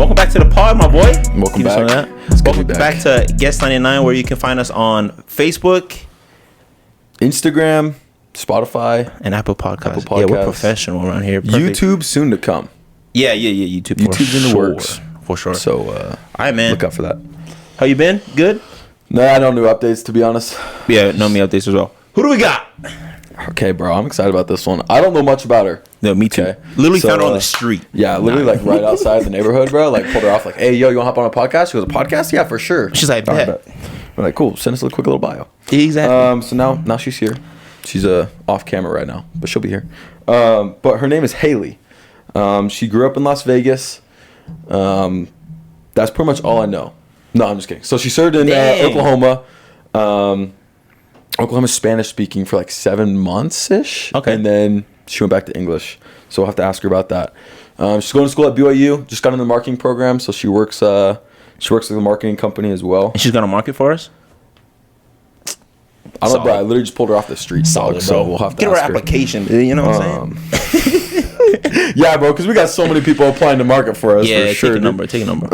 welcome back to the pod, my boy. Welcome back. Welcome back to Guest 99, where you can find us on Facebook, Instagram, Spotify, and Apple Podcasts. Yeah, we're professional around here. Perfect. YouTube soon to come. Yeah. YouTube. YouTube's in the works. For sure. So, all right, man. Look out for that. How you been? Good? Nah, no new updates, to be honest. Yeah, no me updates as well. Who do we got? Okay, bro, I'm excited about this one. I don't know much about her. No, me too. Okay. Literally found her on the street. Yeah, literally like right outside the neighborhood, bro. Like pulled her off like, hey, yo, you want to hop on a podcast? She goes, a podcast? Yeah, for sure. She's like, bet. We're like, cool. Send us a quick little bio. Exactly. So now she's here. She's off camera right now, but she'll be here. But her name is Hailey. She grew up in Las Vegas. That's pretty much all I know. No, I'm just kidding. So she served in Oklahoma. Oklahoma's Spanish speaking for like 7 months ish. Okay. And then she went back to English. So we'll have to ask her about that. She's going to school at BYU. Just got in the marketing program, so she works with a marketing company as well. And she's gonna market for us. I don't know, bro. I literally just pulled her off the street. Solid, so bro. we'll have to get her ask application. You know what I'm saying? Yeah, bro, because we got so many people applying to market for us. Yeah, for sure, take a number.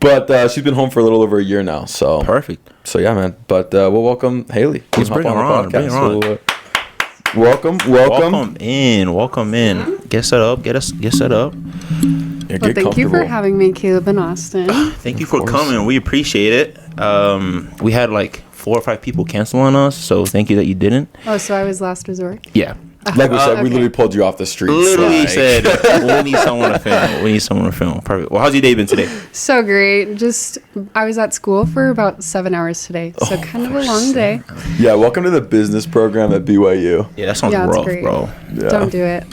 But she's been home for a little over a year now. So Perfect. So yeah, man. But we'll welcome Hailey. Let's bring her on. Bring her on. So, welcome. Welcome in. Get set up. Get set up. Yeah, well, thank you for having me, Caleb and Austin. Thank you for coming. We appreciate it. We had like 4 or 5 people cancel on us, so thank you that you didn't. Oh, so I was last resort? Yeah. Like we said, we literally pulled you off the streets. Literally said, we need someone to film. Perfect. Well, how's your day been today? So great. I was at school for about 7 hours today, so kind of a long day. Yeah, welcome to the business program at BYU. Yeah, that sounds rough, bro. Yeah. Don't do it.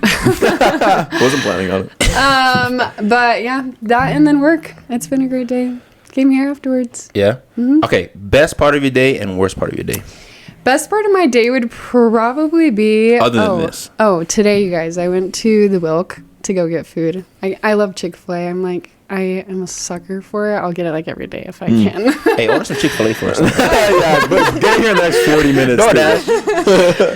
Wasn't planning on it. But yeah, that and then work. It's been a great day. Came here afterwards. Yeah? Mm-hmm. Okay, best part of your day and worst part of your day. Best part of my day would probably be... Other than this. Oh, today, you guys, I went to the Wilk to go get food. I love Chick-fil-A. I am a sucker for it. I'll get it like every day if I can. Hey, order some Chick-fil-A for us. Yeah, but get here in the next 40 minutes.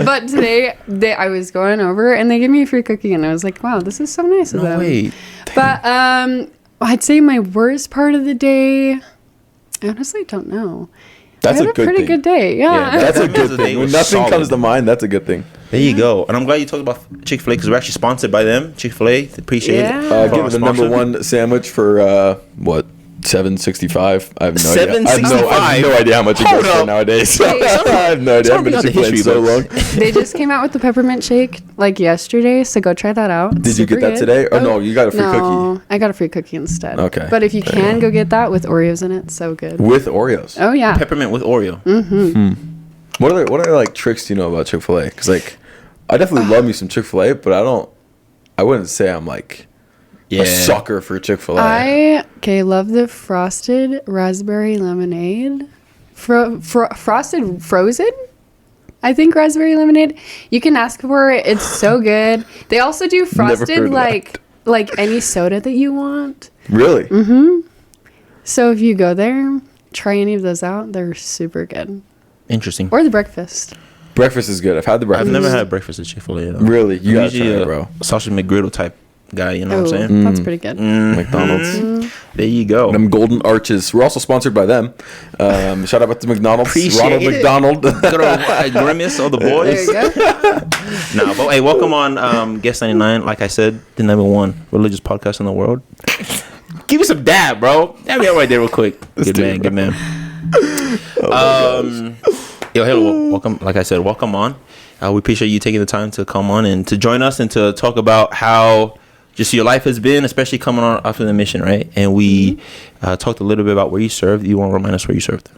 But today, I was going over and they gave me a free cookie and I was like, wow, this is so nice of them. Wait. But I'd say my worst part of the day, I honestly don't know. That's I had a pretty good day. Yeah. That's a good thing. When nothing comes to mind, that's a good thing. There you go. And I'm glad you talked about Chick-fil-A because we're actually sponsored by them. Chick-fil-A. Appreciate it. Give it the number one sandwich for, $7.65. I have no idea. I have no idea how much it goes for nowadays. I have no idea. I've been to Chick-fil-A so long. They just came out with the peppermint shake like yesterday, so go try that out. Did you get that today? Or no, you got a free cookie? I got a free cookie instead. Okay. But if you can, go get that with Oreos in it. So good. With Oreos? Oh, yeah. Peppermint with Oreo. Mm-hmm. What other like tricks do you know about Chick-fil-A? Because like, I definitely love me some Chick-fil-A, but I wouldn't say I'm like a sucker for Chick-fil-A. I love the frosted raspberry lemonade. Frosted frozen? I think raspberry lemonade. You can ask for it. It's so good. They also do frosted like any soda that you want. Really? Mm-hmm. So if you go there, try any of those out. They're super good. Interesting. Or the breakfast. Breakfast is good. I've had the breakfast. I've never had breakfast at Chick-fil-A. Really? You gotta try it, a bro. sausage McGriddle type guy, you know what I'm saying? That's pretty good. McDonald's. There you go. Them golden arches. We're also sponsored by them. Shout out to McDonald's. Appreciate Ronald it. McDonald. Good old Grimace, all the boys. There you go. Nah, but hey, welcome on Guest 99. Like I said, the number 1 religious podcast in the world. Give me some dab, bro. Dab me out right there real quick. Good man. Yo, hello, welcome. Like I said, welcome on. We appreciate you taking the time to come on and to join us and to talk about how just your life has been, especially coming on after the mission, right? And we talked a little bit about where you served. You want to remind us where you served?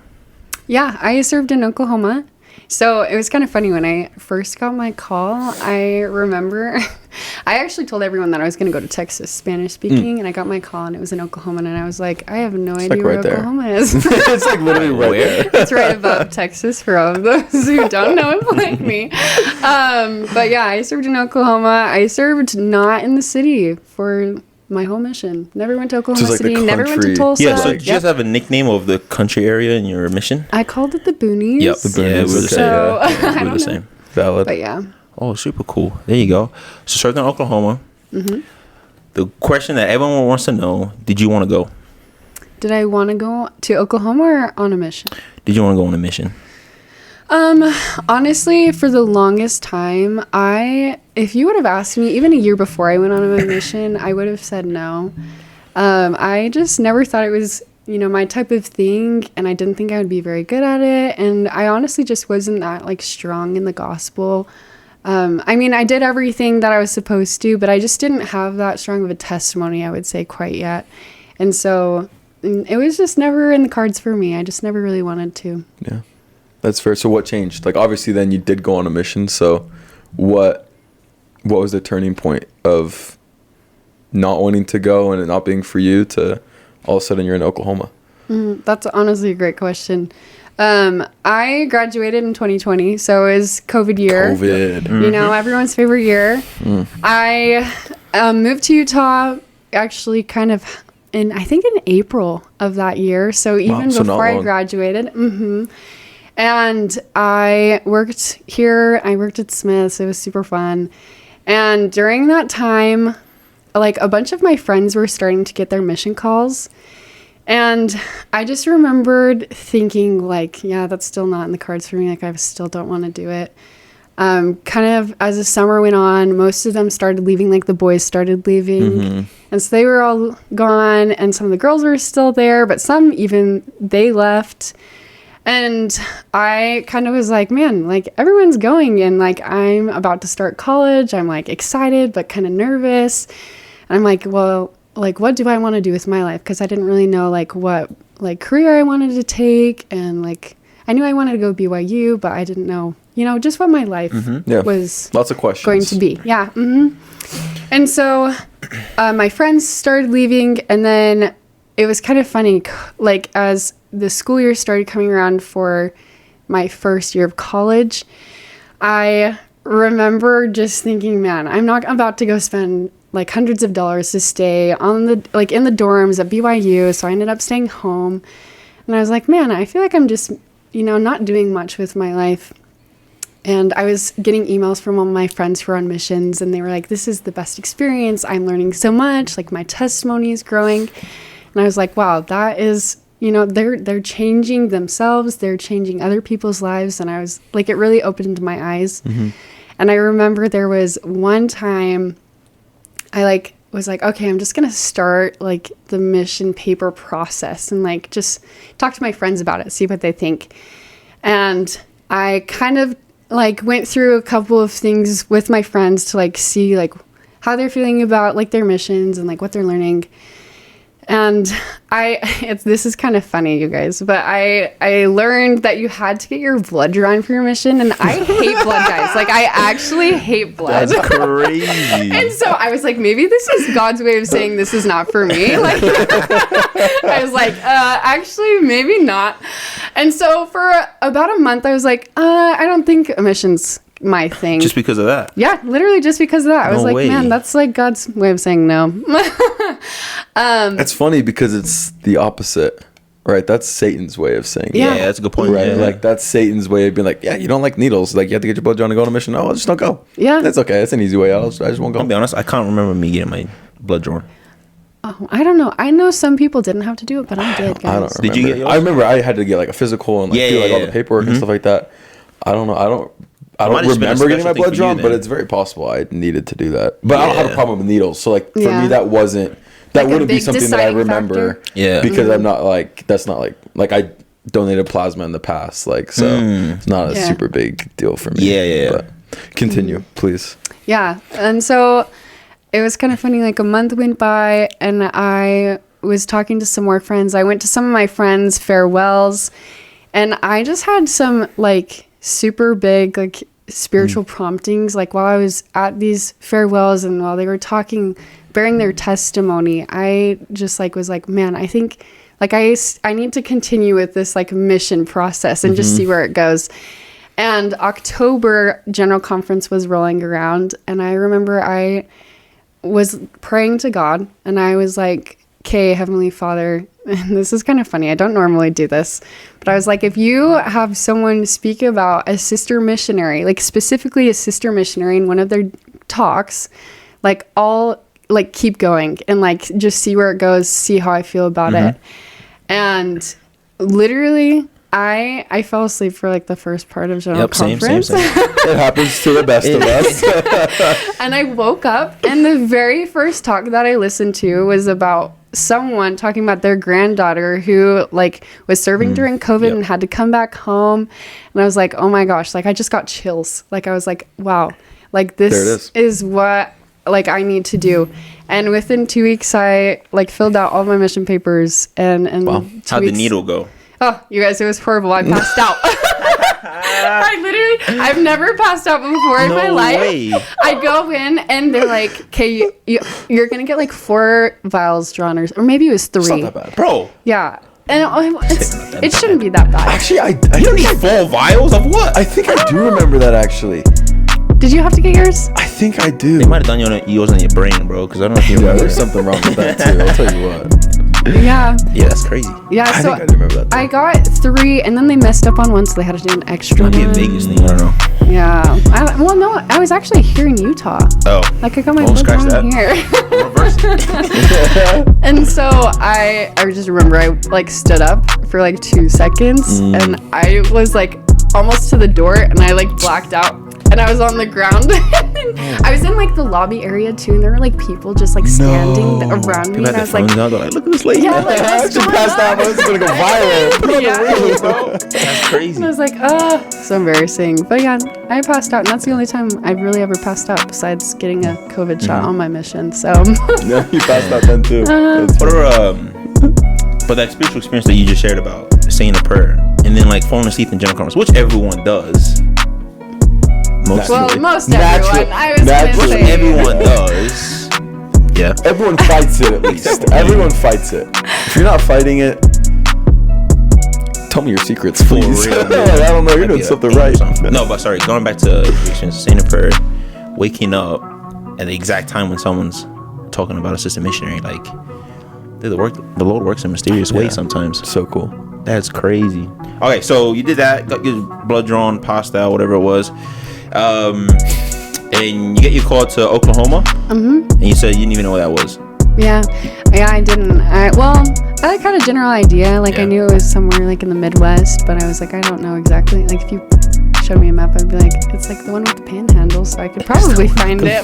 Yeah, I served in Oklahoma. So it was kind of funny when I first got my call. I remember I actually told everyone that I was going to go to Texas, Spanish speaking, and I got my call and it was in Oklahoma, and I was like, I have no idea where Oklahoma is. It's like literally right there. It's right above Texas for all of those who don't know it like me. But yeah, I served in Oklahoma. I served not in the city for my whole mission. Never went to Oklahoma City. Never went to Tulsa. Yeah, so did you guys have a nickname of the country area in your mission? I called it the Boonies. Yep, the Boonies. Yeah, we're the same. So, yeah, we're the same. Valid. But yeah. Oh, super cool. There you go. So served in Oklahoma. Mm-hmm. the question that everyone wants to know: did you want to go? Did I want to go to Oklahoma or on a mission? Did you want to go on a mission? Honestly, for the longest time, if you would have asked me even a year before I went on a mission, I would have said no. I just never thought it was, my type of thing, and I didn't think I would be very good at it. And I honestly just wasn't that like strong in the gospel. I mean, I did everything that I was supposed to, but I just didn't have that strong of a testimony, I would say, quite yet. And so it was just never in the cards for me. I just never really wanted to. Yeah, that's fair. So what changed? Like, obviously then you did go on a mission. So what was the turning point of not wanting to go and it not being for you to all of a sudden you're in Oklahoma? That's honestly a great question. I graduated in 2020, so it was COVID year. Everyone's favorite year. I moved to Utah actually kind of I think in April of that year. So even before I graduated. And I worked here. I worked at Smith's. It was super fun. And during that time, like a bunch of my friends were starting to get their mission calls. And I just remembered thinking like, yeah, that's still not in the cards for me. Like I still don't want to do it. Kind of as the summer went on, most of them started leaving, like the boys started leaving. And so they were all gone and some of the girls were still there, but some even they left. And I kind of was like, man, like everyone's going and like I'm about to start college. I'm like excited, but kind of nervous. And I'm like, well, like what do I want to do with my life? Because I didn't really know like what like career I wanted to take. And like I knew I wanted to go BYU, but I didn't know, just what my life was lots of questions going to be. Yeah. And so my friends started leaving, and then it was kind of funny, like as the school year started coming around for my first year of college, I remember just thinking, man, I'm not about to go spend like hundreds of dollars to stay in the dorms at BYU. So I ended up staying home, and I was like, man, I feel like I'm just, not doing much with my life. And I was getting emails from all my friends who were on missions, and they were like, this is the best experience. I'm learning so much. Like my testimony is growing. And I was like, wow, that is, they're changing themselves. They're changing other people's lives. And I was like, it really opened my eyes. And I remember there was one time I was like, okay, I'm just going to start like the mission paper process and like just talk to my friends about it, see what they think. And I kind of like went through a couple of things with my friends to like see like how they're feeling about like their missions and like what they're learning. And this is kind of funny, you guys, but I learned that you had to get your blood drawn for your mission, and I hate blood, guys. Like, I actually hate blood. That's crazy. And so I was like, maybe this is God's way of saying this is not for me. Like, I was like, actually, maybe not. And so for about a month, I was like, I don't think a mission's my thing. Just because of that? Yeah, literally just because of that. I was like, man, that's like God's way of saying no. It's funny because it's the opposite, right? That's Satan's way of saying yeah, that's a good point. Right? Yeah. Like that's Satan's way of being like, yeah, you don't like needles. Like you have to get your blood drawn to go on a mission. No, just don't go. Yeah. That's okay. That's an easy way out. I just won't go. I'll be honest, I can't remember me getting my blood drawn. Oh, I don't know. I know some people didn't have to do it, but I did, guys. I don't remember. Did you get yours? I remember I had to get like a physical and like do like all the paperwork and stuff like that. I don't know. I don't remember getting my blood drawn, but it's very possible I needed to do that. But I don't have a problem with needles. So like for me, that wouldn't be something that I remember. Factor. Yeah. Because I'm not like, that's not like I donated plasma in the past. Like, so it's not a super big deal for me. Yeah. But continue, please. Yeah. And so it was kind of funny. Like a month went by and I was talking to some more friends. I went to some of my friends' farewells, and I just had some like super big like spiritual promptings, like while I was at these farewells and while they were talking, bearing their testimony, I just like was like, man, I think like I need to continue with this like mission process and just see where it goes. And October General Conference was rolling around, and I remember I was praying to God, and I was like, okay, Heavenly Father, and this is kind of funny, I don't normally do this, but I was like, if you have someone speak about a sister missionary, like specifically a sister missionary in one of their talks, like I'll like keep going and like just see where it goes, see how I feel about it. And literally I fell asleep for like the first part of general conference. Same. It happens to the best of us. And I woke up and the very first talk that I listened to was about someone talking about their granddaughter who like was serving during COVID and had to come back home. And I was like, oh my gosh, like I just got chills. Like I was like, wow, like this is what like I need to do. And within 2 weeks I like filled out all my mission papers and wow. How'd the needle go? Oh, you guys, it was horrible. I passed out. I've never passed out before in my life. Way. I go in and they're like, okay, you're going to get like 4 vials drawn or maybe it was 3. It's not that bad. Bro. Yeah. And it shouldn't be that bad. Actually, I You don't need 4 vials of what? I think I do remember that actually. Did you have to get yours? I think I do. They might have done yours on your brain, bro, because I don't know if you Yeah, remember. there's something wrong with that too. I'll tell you what. Yeah. Yeah, that's crazy. Yeah, I so think I do remember that. I got 3 and then they messed up on one, so they had to do an extra Might be a one. Vegas thing. I don't know. Yeah. Well, no, I was actually here in Utah. Oh. Like I got my Don't blood scratch drawn that. here. Reverse it. And so I just remember I like stood up for like 2 seconds and I was like almost to the door and I like blacked out and I was on the ground. I was in like the lobby area too and there were like people just like standing around me People and I had was their like, phones out. They're like, look at this lady. yeah, like I what's actually going passed out. on? This is gonna go viral. Put it on the Yeah. reel. Bro, that's crazy. And I was like, so embarrassing. But yeah, I passed out and that's the only time I've really ever passed out besides getting a COVID shot on my mission. So Yeah, you passed out then too. That's What are but that spiritual experience that you just shared about saying a prayer and then like falling asleep in general conference, which everyone does. Most well, people. most Natural- everyone. I was natural- gonna Which say everyone does. Yeah. Everyone fights it at least. Everyone fights it. If you're not fighting it, tell me your secrets, please. real, Like, I don't know. You're doing something right. No, but sorry, going back to saying a prayer, waking up at the exact time when someone's talking about assistant missionary, like the Lord works in mysterious ways sometimes. So cool. That's crazy. Okay, so you did that, got your blood drawn, passed out, whatever it was. And you get your call to Oklahoma. And you said you didn't even know what that was. Yeah, I didn't. I had a general idea. Like I knew it was somewhere like in the Midwest, but I was like, I don't know exactly. Like if you showed me a map, I'd be like, it's like the one with the panhandle, so I could probably find it.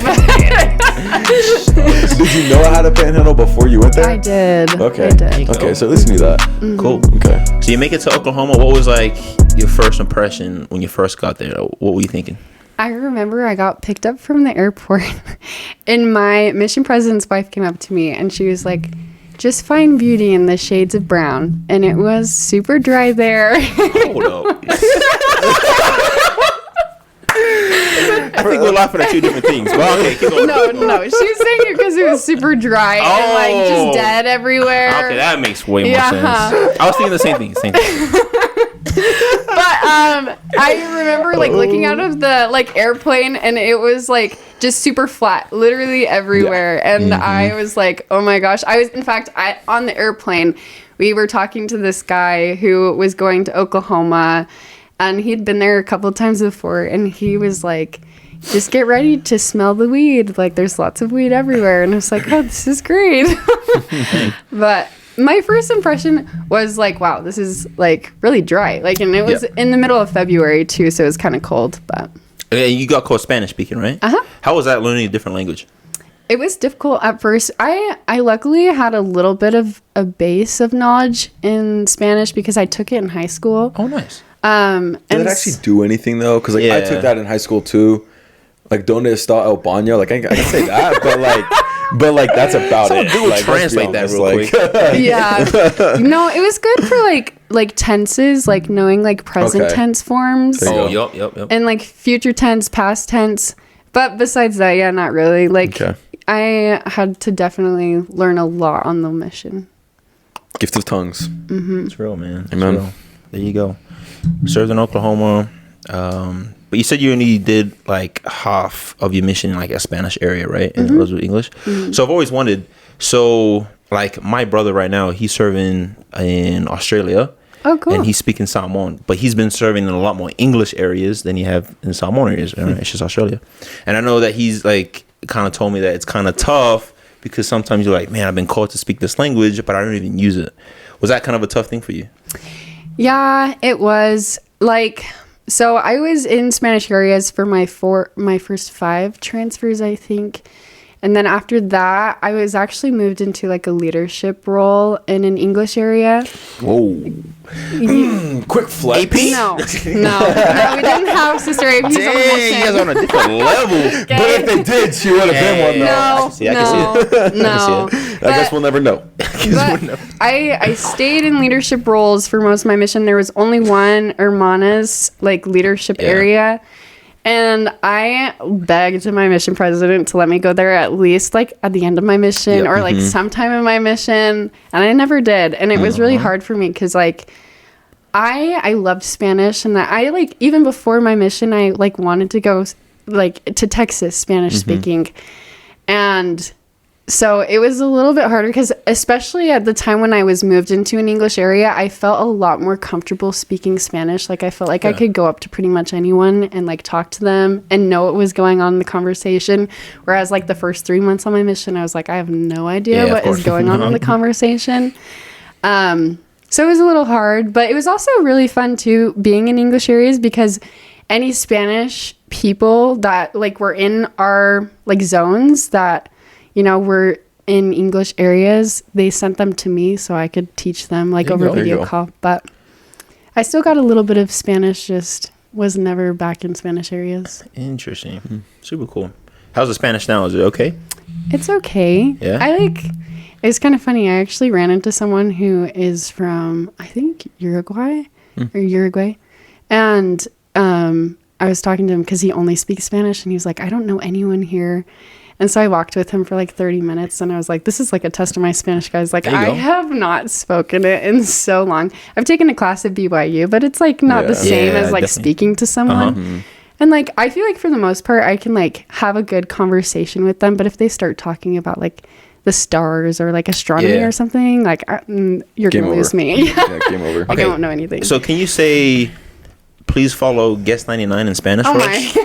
Did you know how to panhandle before you went there? I did. Okay. I did. Okay, so at least you knew that. Cool. Okay. So you make it to Oklahoma. What was like your first impression when you first got there? What were you thinking? I remember I got picked up from the airport and my mission president's wife came up to me and she was like, just find beauty in the shades of brown. And it was super dry there. Hold up. I think we're laughing at 2 different things. Well, okay, keep going. No. She was saying it because it was super dry and like Oh. just dead everywhere. Okay, that makes way more Yeah. sense. I was thinking the same thing. But I remember like looking out of the like airplane and it was like just super flat, literally everywhere. And I was like, oh my gosh. In fact, on the airplane, we were talking to this guy who was going to Oklahoma and he'd been there a couple of times before and he was like, just get ready to smell the weed. Like there's lots of weed everywhere. And I was like, oh, this is great. But my first impression was like, wow, this is like really dry. Like, and it was in the middle of February too, so it was kind of cold, but. And you got called Spanish speaking, right? How was that learning a different language? It was difficult at first. I luckily had a little bit of a base of knowledge in Spanish because I took it in high school. Oh, nice. And Did it actually do anything though? Because like I took that in high school too. Like donde está el baño? Like I can say that, but like that's about Someone it. Google Like, translate that real quick. yeah. No, it was good for like tenses, like knowing like present tense forms. There you Oh, go. yep. And like future tense, past tense. But besides that, yeah, not really. Like I had to definitely learn a lot on the mission. Gift of tongues. It's real, man. It's Amen. real. There you go. Served in Oklahoma. But you said you only did like half of your mission in like a Spanish area, right? And it was with English. So I've always wondered. So like my brother right now, he's serving in Australia. Oh, cool. And he's speaking Samoan, but he's been serving in a lot more English areas than you have in Samoan areas. Right? It's just Australia. And I know that he's like kind of told me that it's kind of tough Because sometimes you're like, man, I've been called to speak this language, but I don't even use it. Was that kind of a tough thing for you? Yeah, it was. Like, so I was in Spanish areas for my first 5 transfers, I think. And then after that, I was actually moved into like a leadership role in an English area. Whoa. Quick flex. AP? No, we didn't have Sister APs on the Dang, mission. you guys are on a different level. But if they did, she would have been one, though. No, I can see it. no. I guess we'll never know. But I stayed in leadership roles for most of my mission. There was only one Hermanas like leadership area. And I begged my mission president to let me go there at least like at the end of my mission or like sometime in my mission. And I never did. And it was really hard for me because like I loved Spanish. And I like even before my mission, I like wanted to go like to Texas Spanish speaking. And so it was a little bit harder because especially at the time when I was moved into an English area, I felt a lot more comfortable speaking Spanish. Like I felt like I could go up to pretty much anyone and like talk to them and know what was going on in the conversation. Whereas like the first 3 months on my mission, I was like, I have no idea what is going on in the conversation. So it was a little hard, but it was also really fun too being in English areas because any Spanish people that like were in our like zones that you know, were in English areas, they sent them to me so I could teach them like over video call. But I still got a little bit of Spanish, just was never back in Spanish areas. Interesting. Super cool. How's the Spanish now? Is it okay? It's okay. Yeah. It's kind of funny. I actually ran into someone who is from, I think, Uruguay. And I was talking to him because he only speaks Spanish and he was like, I don't know anyone here. And so I walked with him for like 30 minutes and I was like, this is like a test of my Spanish, guys. Like, I have not spoken it in so long. I've taken a class at BYU, but it's like not the same as like definitely speaking to someone. And like, I feel like for the most part, I can like have a good conversation with them. But if they start talking about like the stars or like astronomy or something, like you're going to lose me. Game over. Like, I don't know anything. So can you say, please follow Guest 99 in Spanish for us?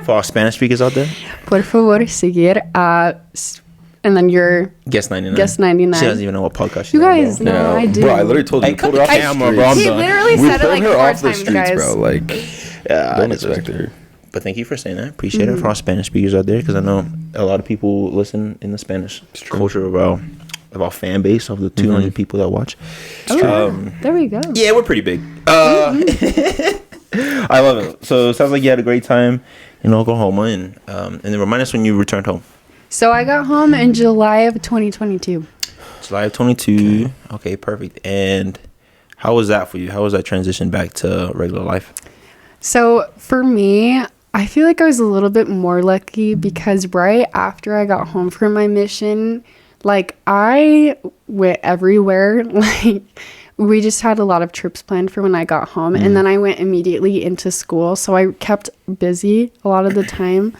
For our Spanish speakers out there? Por favor, seguir and then your Guest 99. Guest 99. She doesn't even know what podcast she's You on, guys bro. know I do. Bro, I literally told you. Hey, cut the camera, bro. I'm He done. literally We said it put like her 4 off the times, streets, guys. bro. Like, don't expect her. But thank you for saying that. Appreciate it for our Spanish speakers out there because I know a lot of people listen in the Spanish culture of our fan base of the 200 people that watch. There we go. Yeah, we're pretty big. I love it. So it sounds like you had a great time in Oklahoma, and then remind us when you returned home. So I got home in July of 2022. July of 22. Okay, perfect. And how was that for you? How was that transition back to regular life? So for me, I feel like I was a little bit more lucky because right after I got home from my mission, like I went everywhere. Like we just had a lot of trips planned for when I got home. And then I went immediately into school. So I kept busy a lot of the time.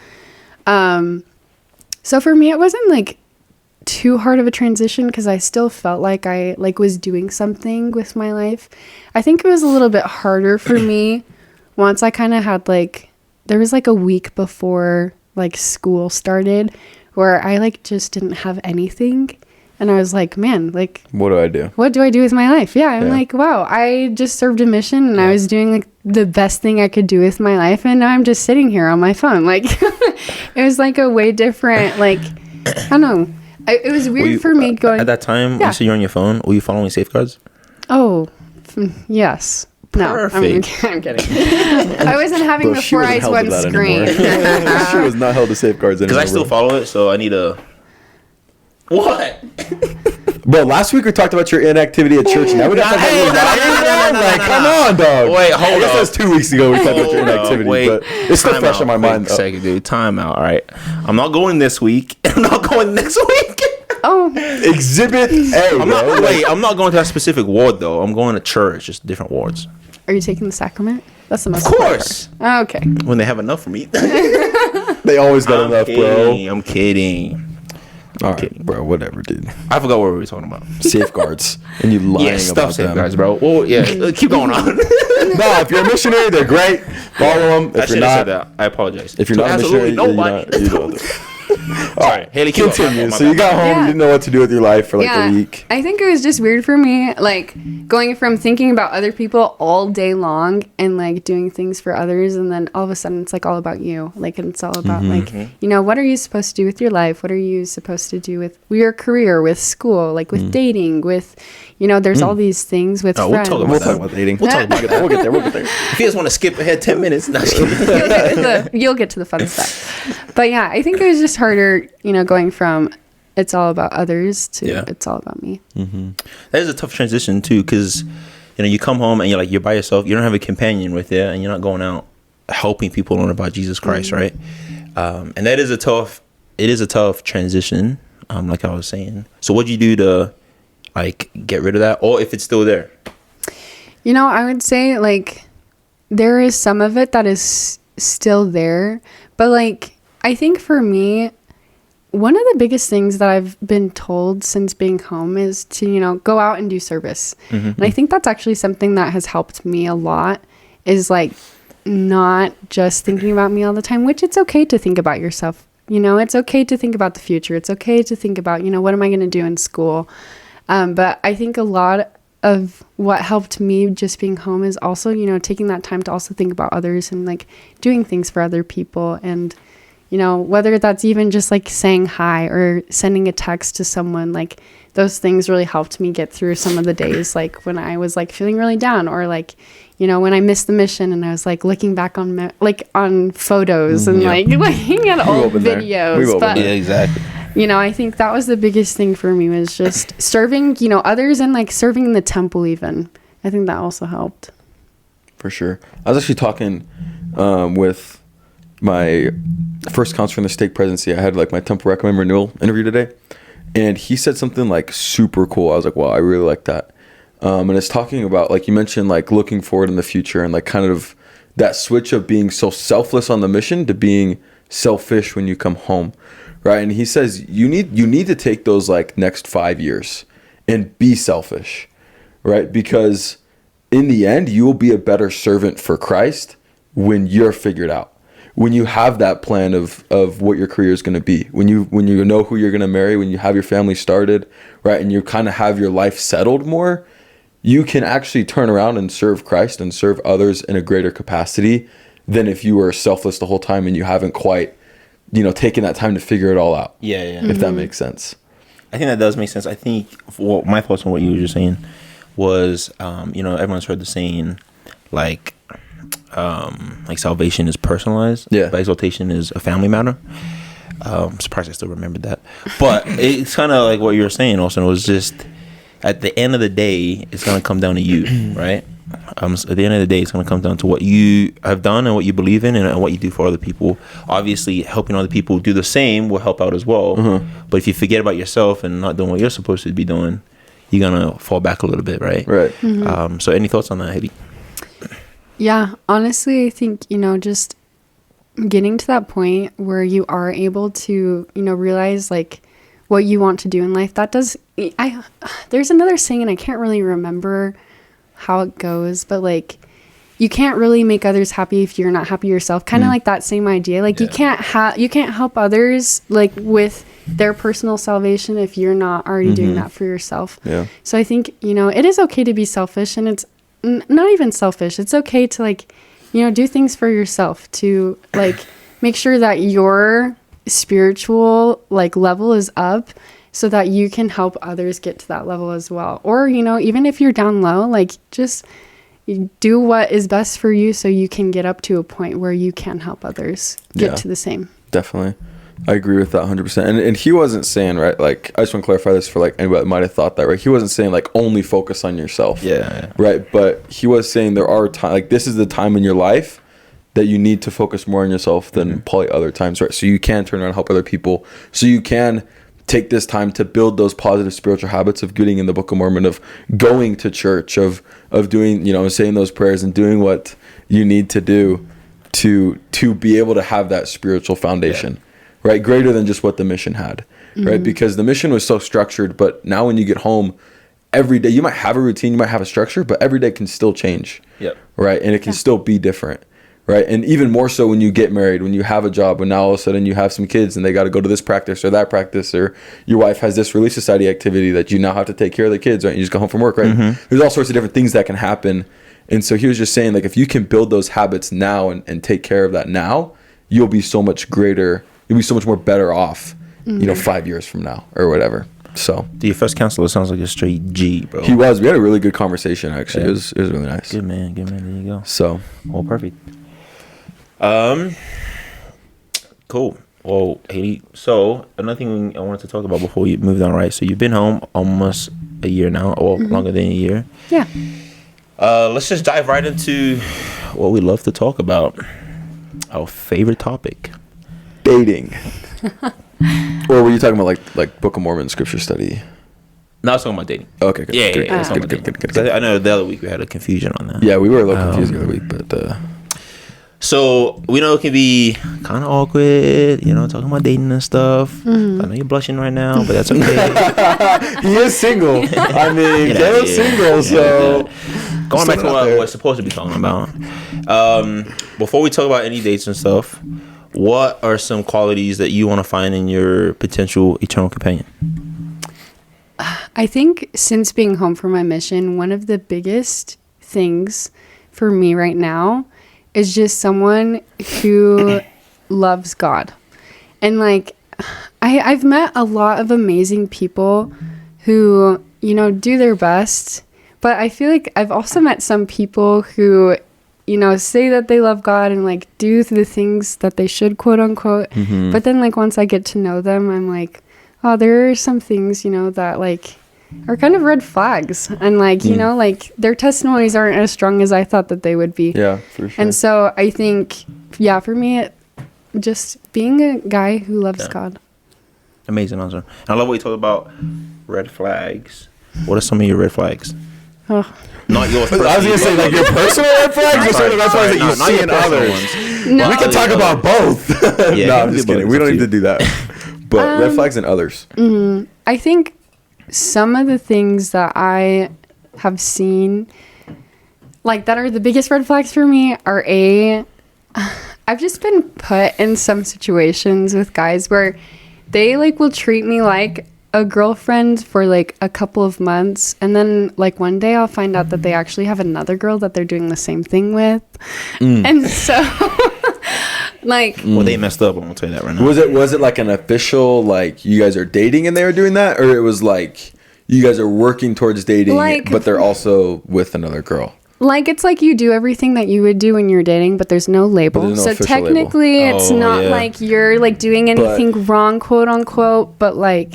So for me, it wasn't like too hard of a transition because I still felt like I like was doing something with my life. I think it was a little bit harder for me once I kind of had like, there was like a week before like school started where I like just didn't have anything. And I was like, man, like, what do I do? What do I do with my life? Yeah, I'm like, wow, I just served a mission and I was doing like the best thing I could do with my life. And now I'm just sitting here on my phone. Like, it was like a way different, like, I don't know. It was weird for me going. At that time, you said you're on your phone, were you following safeguards? Oh, yes. Perfect. No, I'm kidding. I wasn't having the 4 eyes one screen. She was not held to safeguards anymore. Because I still follow it, so I need a... What? Bro, last week we talked about your inactivity at church. Now we got to talk about your come on, dog. Wait, hold on. I guess that was 2 weeks ago we talked about your inactivity, but it's still fresh on my mind. Second, dude. Time out. All right. I'm not going this week. I'm not going next week. Oh. Exhibit A. I'm not going to that specific ward, though. I'm going to church, just different wards. Are you taking the sacrament? That's the most Of course. Oh, okay. When they have enough for me. They always got enough, bro. I'm kidding. All right, bro, whatever, dude. I forgot what we were talking about. Safeguards. And you lying about them. Safeguards, bro. Well, yeah, keep going on. No, if you're a missionary, they're great. Follow them. If you're not, I apologize. if you're not a missionary, nobody. you don't. All right, Haley, continue. So you got home, you didn't know what to do with your life for like a week. I think it was just weird for me, like going from thinking about other people all day long and like doing things for others, and then all of a sudden it's like all about you. Like it's all about what are you supposed to do with your life? What are you supposed to do with your career, with school, like with dating, with there's all these things with friends. We'll talk about dating. We'll talk about that. We'll get there. If you guys want to skip ahead 10 minutes, no, you'll get to the fun stuff. But yeah, I think it was just harder, going from it's all about others to it's all about me. That is a tough transition too, because you come home and you're by yourself. You don't have a companion with you, and you're not going out helping people learn about Jesus Christ, right? And that is a tough transition, like I was saying. So what'd you do to like get rid of that, or if it's still there? I would say like there is some of it that is still there, but like I think for me, one of the biggest things that I've been told since being home is to go out and do service. And I think that's actually something that has helped me a lot, is like not just thinking about me all the time, which it's okay to think about yourself. It's okay to think about the future. It's okay to think about what am I going to do in school. But I think a lot of what helped me just being home is also, taking that time to also think about others and like doing things for other people. And, whether that's even just like saying hi or sending a text to someone, like those things really helped me get through some of the days, like when I was like feeling really down, or like, when I missed the mission and I was like looking back on on photos and like looking at old videos. But yeah, exactly. I think that was the biggest thing for me, was just serving, others, and like serving in the temple even. I think that also helped. For sure. I was actually talking with my first counselor in the stake presidency. I had like my temple recommend renewal interview today, and he said something like super cool. I was like, wow, I really like that. And it's talking about, like you mentioned, like looking forward in the future and like kind of that switch of being so selfless on the mission to being selfish when you come home. Right. And he says you need to take those like next 5 years and be selfish. Right. Because in the end, you will be a better servant for Christ when you're figured out. When you have that plan of what your career is going to be, when you know who you're going to marry, when you have your family started, right, and you kind of have your life settled more, you can actually turn around and serve Christ and serve others in a greater capacity than if you were selfless the whole time and you haven't quite, taken that time to figure it all out. Yeah. If that makes sense. I think that does make sense. I think my thoughts on what you were just saying was, everyone's heard the saying, like salvation is personalized, but exaltation is a family matter. I'm surprised I still remembered that, but it's kind of like what you were saying also. It was just at the end of the day, it's going to come down to you, right? At the end of the day, it's going to come down to what you have done and what you believe in and what you do for other people. Obviously, helping other people do the same will help out as well. But if you forget about yourself and not doing what you're supposed to be doing, you're going to fall back a little bit, right? Right. So any thoughts on that, Haley? Yeah, honestly, I think, just getting to that point where you are able to, realize like what you want to do in life, there's another saying and I can't really remember how it goes, but like you can't really make others happy if you're not happy yourself. Kind of like that same idea. Like you can't help others like with their personal salvation if you're not already doing that for yourself. Yeah. So I think, it is okay to be selfish, and it's not even selfish. It's okay to like, do things for yourself, to like make sure that your spiritual like level is up so that you can help others get to that level as well. Or, even if you're down low, like just do what is best for you so you can get up to a point where you can help others get to the same. Definitely. I agree with that 100%. And he wasn't saying, right, like, I just want to clarify this for like anybody that might have thought that, right? He wasn't saying like only focus on yourself. Yeah. Right. But he was saying there are times, like this is the time in your life that you need to focus more on yourself than probably other times, right? So you can turn around and help other people. So you can take this time to build those positive spiritual habits of getting in the Book of Mormon, of going to church, of doing, saying those prayers and doing what you need to do to be able to have that spiritual foundation. Yeah. Right, greater than just what the mission had, right? Because the mission was so structured, but now when you get home, every day you might have a routine, you might have a structure, but every day can still change, right? And it can still be different, right? And even more so when you get married, when you have a job, when now all of a sudden you have some kids and they got to go to this practice or that practice, or your wife has this Relief Society activity that you now have to take care of the kids, right? You just go home from work, right? There's all sorts of different things that can happen. And so he was just saying, like, if you can build those habits now and take care of that now, you'll be so much more better off, 5 years from now or whatever. So your first counselor sounds like a straight G, bro. He was. We had a really good conversation, actually. Yeah. It was really nice. Good man. There you go. So, well, perfect. Cool. Well, Hailey, so another thing I wanted to talk about before you moved on, right? So you've been home almost a year now, or longer than a year. Yeah. Let's just dive right into what we love to talk about. Our favorite topic. Dating. Or were you talking about like Book of Mormon scripture study? No, I was talking about dating. Okay, good. Yeah. Good. I know the other week we had a confusion on that. Yeah, we were a little confused the other week, but so we know it can be kind of awkward, talking about dating and stuff. I know you're blushing right now, but that's okay. He is single. I mean, Caleb's single, so going back to what we're supposed to be talking about. Before we talk about any dates and stuff, what are some qualities that you want to find in your potential eternal companion? I think since being home from my mission, one of the biggest things for me right now is just someone who loves God. And like, I've met a lot of amazing people who, do their best. But I feel like I've also met some people who, say that they love God and like do the things that they should, quote unquote. But then like once I get to know them, I'm like, oh, there are some things, that like are kind of red flags. And like, like their testimonies aren't as strong as I thought that they would be. Yeah, for sure. And so I think, for me, just being a guy who loves God. Amazing answer. I love what you talked about red flags. What are some of your red flags? Oh. Not yours personally. I was going to say, like, your personal red flags or some of the red flags that you see in others? No. We can talk about both. No, I'm just kidding. We don't need to do that. But red flags and others. I think some of the things that I have seen, like, that are the biggest red flags for me are I've just been put in some situations with guys where they, like, will treat me like a girlfriend for like a couple of months, and then like one day I'll find out that they actually have another girl that they're doing the same thing with. And so like well, they messed up. I'm gonna tell you that right now. Was it like an official, like, you guys are dating and they were doing that, or it was like you guys are working towards dating, like, but they're also with another girl? Like, it's like you do everything that you would do when you're dating, but there's no label. There's no so technically label. It's not like you're like doing anything wrong, quote unquote, but like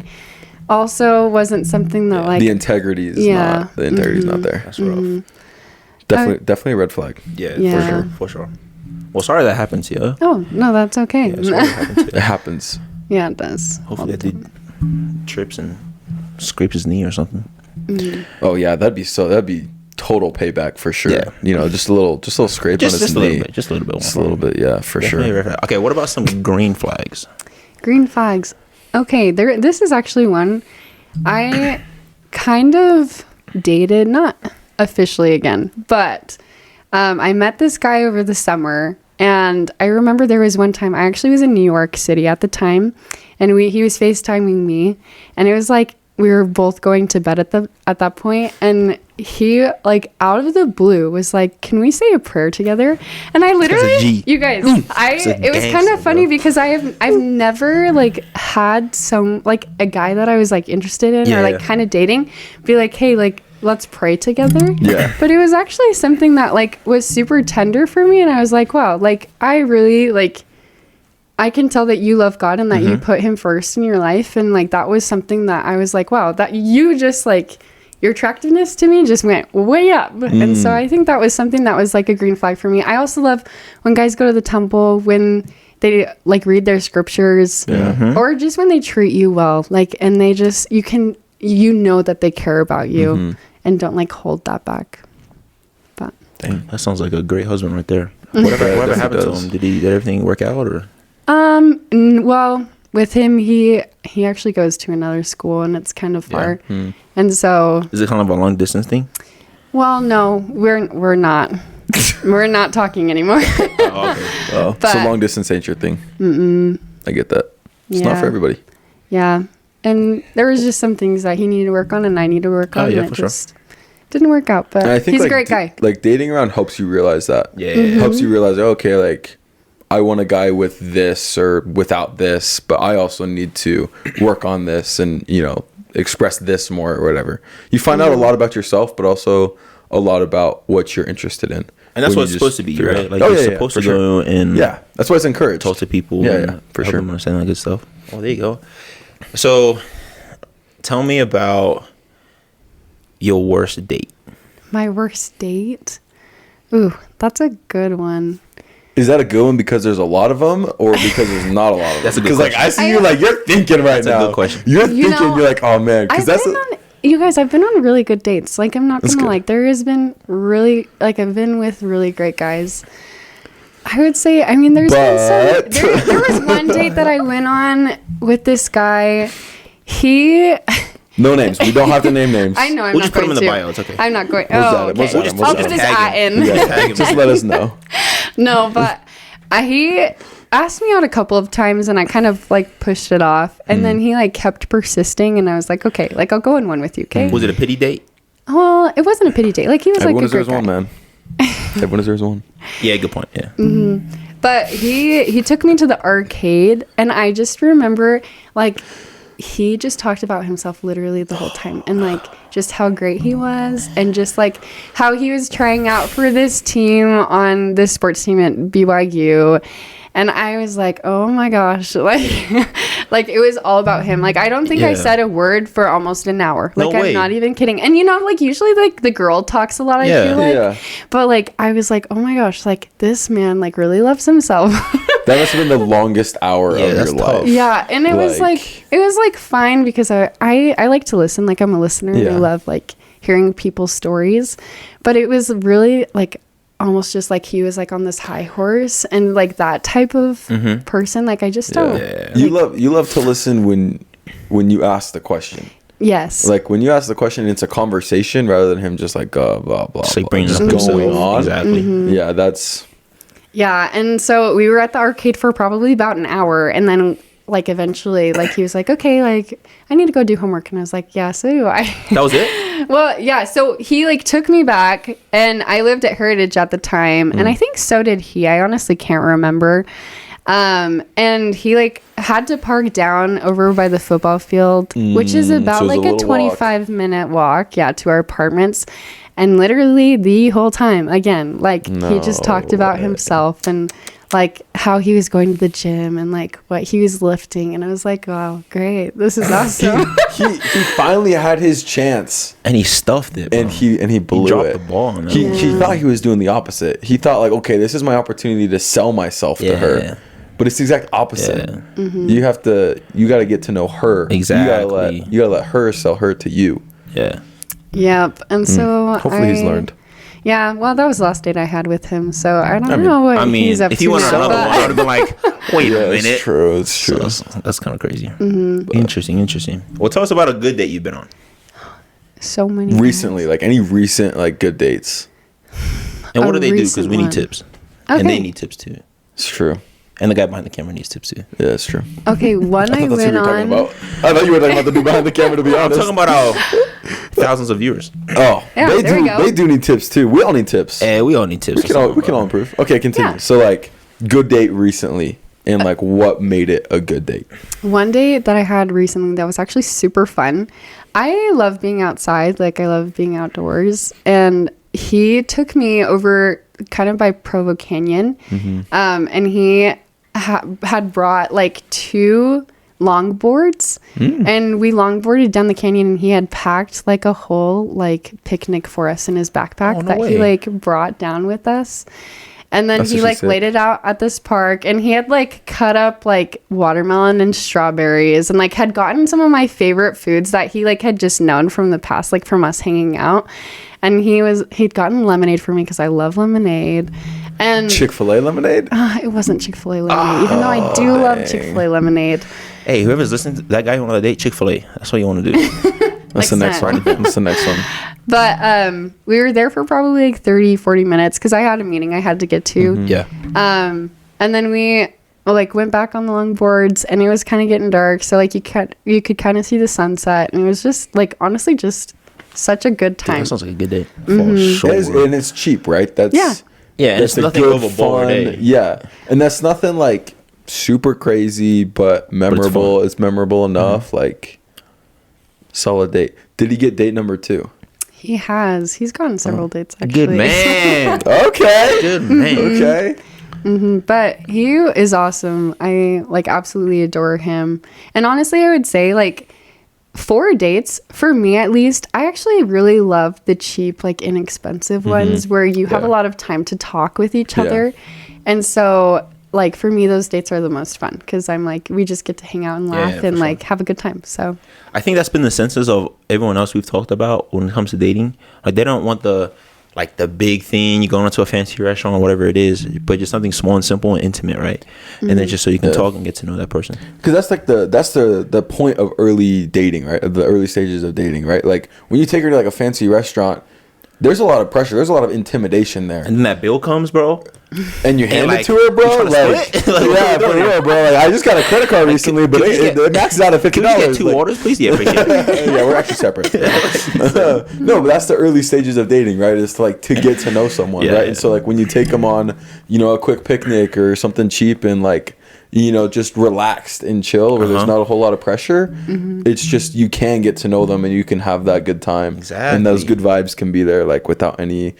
also wasn't something that like the integrity is not there. That's rough. Definitely a red flag. Yeah, for sure. Well, sorry that happened to you. Oh no, that's okay. It happens. Yeah, it does. Hopefully that dude trips and scrapes his knee or something. Oh yeah, that'd be total payback for sure. Yeah. Just a little scrape on his knee. Just a little bit. Just a little bit, yeah, for sure. Okay, what about some green flags? Green flags. Okay, this is actually one I kind of dated, not officially again, but I met this guy over the summer, and I remember there was one time I actually was in New York City at the time, and he was FaceTiming me, and it was like we were both going to bed at that point, and he, like, out of the blue was like, can we say a prayer together? And I literally, you guys, it was kind of funny because I've never like had some, like, a guy that I was like interested in or like kind of dating be like, hey, like, let's pray together. Yeah. But it was actually something that like was super tender for me, and I was like, wow, like, I really like, I can tell that you love God and that you put him first in your life. And like, that was something that I was like, wow, that you just like, your attractiveness to me just went way up. And so I think that was something that was like a green flag for me. I also love when guys go to the temple, when they like read their scriptures or just when they treat you well, like, and they just, you know that they care about you and don't like hold that back. But dang, that sounds like a great husband right there. Whatever happened to him? Did everything work out or? Well, with him, he actually goes to another school, and it's kind of far. And so, is it kind of a long distance thing? Well, no, we're not. We're not talking anymore. Oh, okay. Oh, But- so long distance ain't your thing. I get that. It's not Yeah. for everybody. Yeah. And there was just some things that he needed to work on and I need to work Oh, on. yeah, and for it sure. just didn't work out. But And I think he's like, a great guy. Like dating around helps you realize that. Yeah. Helps you realize, okay, like I want a guy with this or without this, but I also need to work on this and, you know, express this more or whatever. You find out a lot about yourself, but also a lot about what you're interested in. And that's when what you it's just supposed to be, figure it right? out. Like Oh, you're yeah, supposed for to go and Yeah, that's why it's encouraged. talk to people. Yeah, and yeah, for help sure. them understand that good stuff. Oh, there you go. So, tell me about your worst date. My worst date? Ooh, that's a good one. Is that a good one because there's a lot of them, or because there's not a lot of them? That's a good Because like I question. see you like you're thinking right That's a now. good question. You're You thinking. know, You're like, oh man, because that's. You guys, I've been on really good dates. Like, I'm not That's gonna good. like, there has been really, like, I've been with really great guys. I would say, I mean, there's been But- some, there was one date that I went on with this guy. He, No names. We don't have to name names. I know, I'm We'll not just put him going in the to. bio. It's okay. I'm not going, We'll oh, add it, we'll okay. add it, we'll I'll add put it. this Tag at him. in. Yeah, tag him. Just let us know. No, but he asked me out a couple of times and I kind of like pushed it off. And then he like kept persisting and I was like, okay, like I'll go on one with you, okay? Was it a pity date? Well, it wasn't a pity date. Like he was Everyone like a great deserves guy. one, man. Everyone deserves one. Yeah, good point. Yeah. But he took me to the arcade and I just remember like he just talked about himself literally the whole time and like just how great he was and just like how he was trying out for this team on this sports team at BYU. And I was like, oh my gosh, like it was all about him. Like I don't think I Yeah. said a word for almost an hour. No Like way. I'm not even kidding. And you know, like usually like the girl talks a lot, I Yeah. feel like. Yeah. But like I was like, oh my gosh, like this man like really loves himself. That must have been the longest hour Yeah, of that's your tough. life. Yeah, and it was like fine because I like to listen. Like I'm a listener. And Yeah. I love like hearing people's stories. But it was really like almost just like he was like on this high horse and like that type of person. Like I just don't. Yeah. You love to listen when you ask the question. Yes. Like when you ask the question, it's a conversation rather than him just like blah blah blah. Just like blah, bringing just up going himself. on. Exactly. Yeah, that's Yeah, and so we were at the arcade for probably about an hour, and then like eventually, like he was like, "Okay, like I need to go do homework," and I was like, "Yeah, so do I." That was it? Well, yeah. So he like took me back, and I lived at Heritage at the time, and I think so did he. I honestly can't remember. And he like had to park down over by the football field, which is about so it was like a a little walk. 25-minute walk, yeah, to our apartments. And literally the whole time, again, like he just talked about himself and like how he was going to the gym and like what he was lifting. And I was like, wow, great. This is awesome. he finally had his chance And he stuffed it, bro. and he blew dropped it. the ball on that He one. thought he was doing the opposite. He thought like, okay, this is my opportunity to sell myself to Yeah. her. But it's the exact opposite. Yeah. You got to get to know her. Exactly. You gotta let her sell her to you. Yeah. Yep. And so Hopefully he's learned. Yeah, well, that was the last date I had with him, so I don't know what I mean, he's up if to he went now, on another one, I would have been like, wait Yeah, a minute. it's true. It's true. So that's kind of crazy. Interesting. Well, tell us about a good date you've been on. so many Recently, like any recent like good dates. And what A do they do? Because recent we need one. tips. And they Okay. need tips too. It's true. And the guy behind the camera needs tips too. Yeah, it's true. Okay, one I That's what went you were talking on. about. I thought you were talking about the dude behind the camera. To be I'm honest, talking about our thousands of viewers. Oh, Yeah, they there do. we go. They do need tips too. We all need tips. And we all need tips. We can all improve. Okay, continue. Yeah. So like, good date recently, and like, what made it a good date? One date that I had recently that was actually super fun. I love being outside, like I love being outdoors, and he took me over kind of by Provo Canyon, and he had brought like 2 longboards, and we longboarded down the canyon, and he had packed like a whole like picnic for us in his backpack Oh, no that he way. like brought down with us. And then That's he actually like sick. laid it out at this park, and he had like cut up like watermelon and strawberries, and like had gotten some of my favorite foods that he like had just known from the past, like from us hanging out. And he'd gotten lemonade for me because I love lemonade. And Chick-fil-A lemonade. it wasn't Chick-fil-A lemonade, even though I do love dang. Chick-fil-A lemonade. Hey, whoever's listening, that guy who went on a date, Chick-fil-A. That's what you want to do. That's the next one. That's the next one. But we were there for probably like 30, 40 minutes because I had a meeting I had to get to. Mm-hmm. Yeah. And then we like went back on the longboards, and it was kind of getting dark. So like you could kind of see the sunset, and it was just like honestly just such a good time. That sounds like a good day. Mm-hmm. For It is, sure. and it's cheap, right? That's Yeah. Yeah, and that's it's nothing of a baller day. Yeah, and that's nothing like super crazy, but memorable. It's memorable enough. Like solid date. Did he get date number 2? He has. He's gotten several dates actually. Good man. Okay. Good man. Okay. But he is awesome. I like absolutely adore him. And honestly, I would say like 4 dates for me at least. I actually really love the cheap, like inexpensive ones where you have a lot of time to talk with each other. And so like for me, those dates are the most fun because I'm like, we just get to hang out and laugh and like have a good time. So I think that's been the census of everyone else we've talked about when it comes to dating. Like they don't want the big thing, you going into a fancy restaurant or whatever it is, but just something small and simple and intimate, right? And then just so you can talk and get to know that person. Because that's like the point of early dating, right? Of the early stages of dating, right? Like when you take her to like a fancy restaurant, there's a lot of pressure. There's a lot of intimidation there. And then that bill comes, bro. And you hand like, it to her, bro. you tryna Like, split? Like, yeah, for real, bro. Like, I just got a credit card recently, but can we it maxes out at $50. Can we get 2 orders, please? Yeah, appreciate it. Yeah, we're actually separate. No, but that's the early stages of dating, right? It's to get to know someone, Yeah, right? yeah. And so like when you take them on, a quick picnic or something cheap and like, just relaxed and chill where there's not a whole lot of pressure. It's just you can get to know them and you can have that good time. Exactly. And those good vibes can be there like without any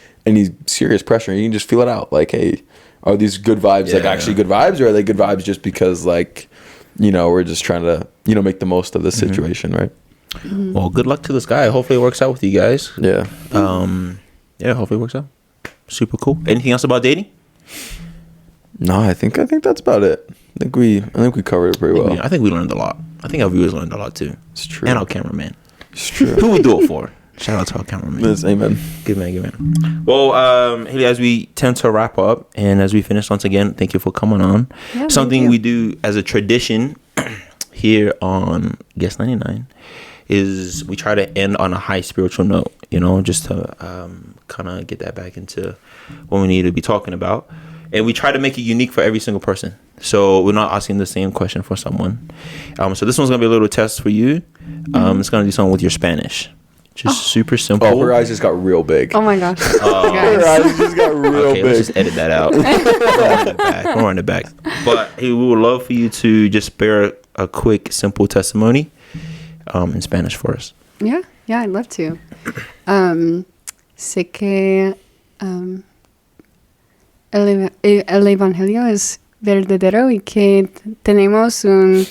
serious pressure. You can just feel it out. Like, hey, are these good vibes like actually good vibes, or are they good vibes just because like, we're just trying to, make the most of the situation, right? Well, good luck to this guy. Hopefully it works out with you guys. Yeah. Yeah, hopefully it works out. Super cool. Anything else about dating? No, I think that's about it. I think we covered it pretty well. I think we learned a lot. I think our viewers learned a lot too. It's true. And our cameraman. It's true. Who we do it for? Shout out to our cameraman. Yes, amen. Good man. Well, Hailey, as we tend to wrap up and as we finish, once again, thank you for coming on. Yeah, Something we do as a tradition here on Guest 99 is we try to end on a high spiritual note, just to kind of get that back into what we need to be talking about. And we try to make it unique for every single person. So we're not asking the same question for someone. So this one's going to be a little test for you. It's going to do something with your Spanish. Just super simple. Oh, her eyes just got real big. oh my gosh. Her Guys. eyes just got real Okay, let's big. just edit that out. We'll run it back. But hey, we would love for you to just spare a quick, simple testimony in Spanish for us. Yeah, I'd love to. Sé que el evangelio es verdadero y que tenemos un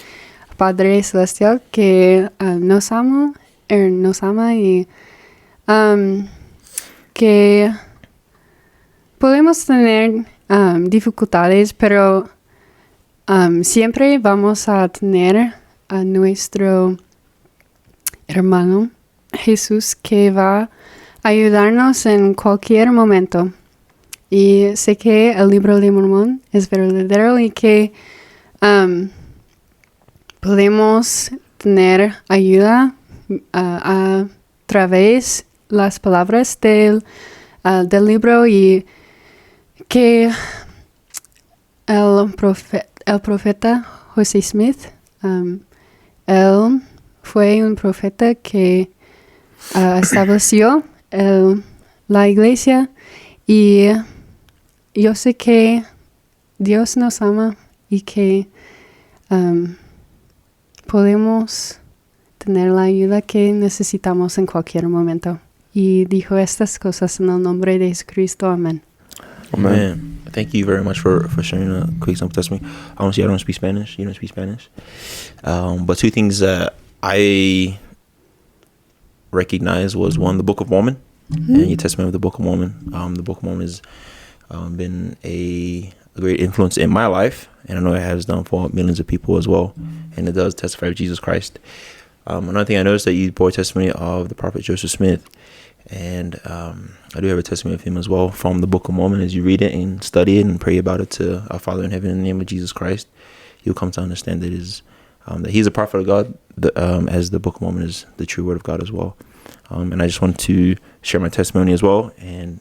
Padre Celestial que nos ama y que podemos tener dificultades, pero siempre vamos a tener a nuestro hermano Jesús que va a ayudarnos en cualquier momento. Y sé que el libro de Mormón es verdadero y que podemos tener ayuda a través las palabras del libro, y que el profeta José Smith, él fue un profeta que estableció la iglesia, y yo sé que Dios nos ama y que podemos tener la ayuda que necesitamos en cualquier momento. Y dijo estas cosas en el nombre de Jesucristo. Amén. Man, thank you very much for sharing a quick sample testimony. Honestly, I don't speak Spanish. You don't speak Spanish. But 2 things that I recognized was, one, the Book of Mormon, and your testimony of the Book of Mormon. The Book of Mormon has been a great influence in my life, and I know it has done for millions of people as well, and it does testify of Jesus Christ. Another thing I noticed that you bore testimony of the prophet Joseph Smith, and I do have a testimony of him as well from the Book of Mormon. As you read it and study it and pray about it to our Father in heaven in the name of Jesus Christ, you'll come to understand that he's a prophet of God as the Book of Mormon is the true word of God as well. And I just want to share my testimony as well, and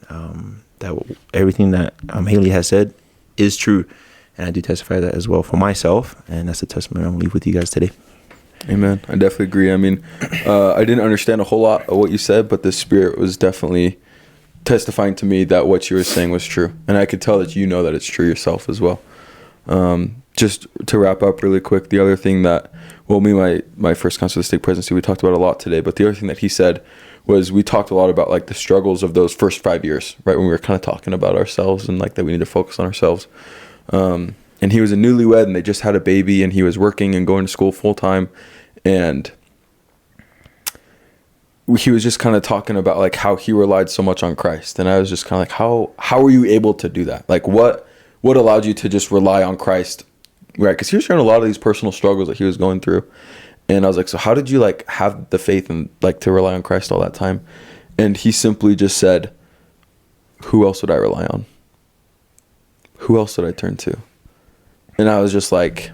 that everything that Hailey has said is true, and I do testify that as well for myself, and that's the testimony I'm gonna leave with you guys today. Amen. I definitely agree. I mean, I didn't understand a whole lot of what you said, but the Spirit was definitely testifying to me that what you were saying was true, and I could tell that you know that it's true yourself as well. Just to wrap up really quick, the other thing that, well, me and my first council of the stake presidency, we talked about a lot today, but the other thing that he said was we talked a lot about like the struggles of those first 5 years, right, when we were kind of talking about ourselves and like that we need to focus on ourselves. And he was a newlywed, and they just had a baby, and he was working and going to school full time, and he was just kind of talking about like how he relied so much on Christ, and I was just kind of like, how were you able to do that? Like what allowed you to just rely on Christ, right? Because he was sharing a lot of these personal struggles that he was going through, and I was like, so how did you like have the faith and like to rely on Christ all that time? And he simply just said, who else would I rely on? Who else would I turn to? And I was just like,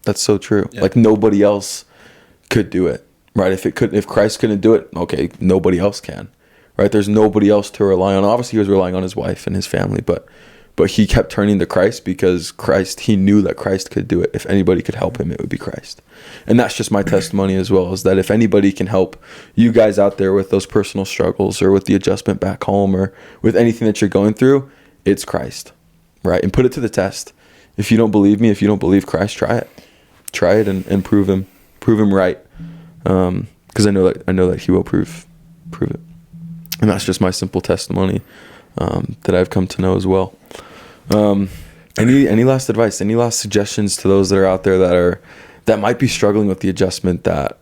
that's so true. Yeah. Like nobody else could do it, right? If Christ couldn't do it, okay, nobody else can, right? There's nobody else to rely on. Obviously he was relying on his wife and his family, but he kept turning to Christ because he knew that Christ could do it. If anybody could help him, it would be Christ. And that's just my testimony as well, is that if anybody can help you guys out there with those personal struggles or with the adjustment back home or with anything that you're going through, it's Christ, right? And put it to the test. If you don't believe me, if you don't believe Christ, try it and prove him right. Because I know that he will prove it. And that's just my simple testimony that I've come to know as well. Any last advice, any last suggestions to those that are out there that might be struggling with the adjustment, that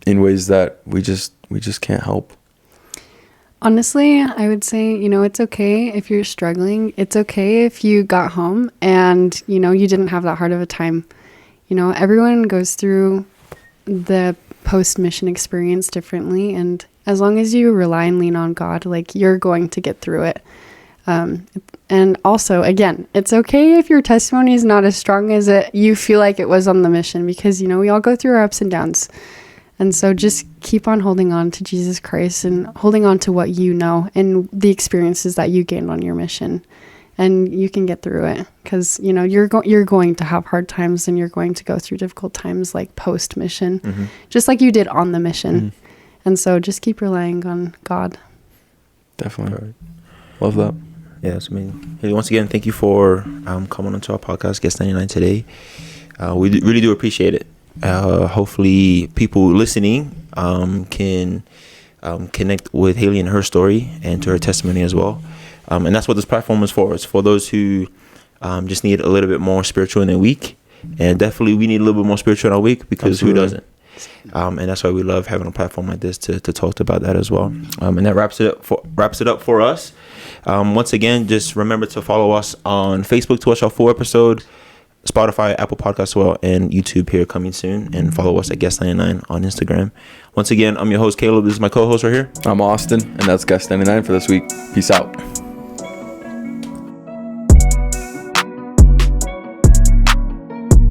in ways that we just can't help? Honestly, I would say, it's okay if you're struggling. It's okay if you got home and, you didn't have that hard of a time. Everyone goes through the post-mission experience differently. And as long as you rely and lean on God, like, you're going to get through it. And also, again, it's okay if your testimony is not as strong as you feel like it was on the mission, because, we all go through our ups and downs. And so just keep on holding on to Jesus Christ and holding on to what you know and the experiences that you gained on your mission. And you can get through it, because, you're going to have hard times, and you're going to go through difficult times like post-mission, just like you did on the mission. And so just keep relying on God. Definitely. Right. Love that. Yeah, that's amazing. Hey, once again, thank you for coming onto our podcast, Guest 99 today. We really do appreciate it. Hopefully people listening can connect with Hailey and her story and to her testimony as well. And that's what this platform is for. It's for those who just need a little bit more spiritual in their week. And definitely we need a little bit more spiritual in our week, because Absolutely. Who doesn't? And that's why we love having a platform like this to talk about that as well. And that wraps it up for us. Once again, just remember to follow us on Facebook to watch our full episode, Spotify, Apple Podcasts as well, and YouTube here coming soon. And follow us at Guest99 on Instagram. Once again, I'm your host, Caleb. This is my co-host right here. I'm Austin, and that's Guest99 for this week. Peace out.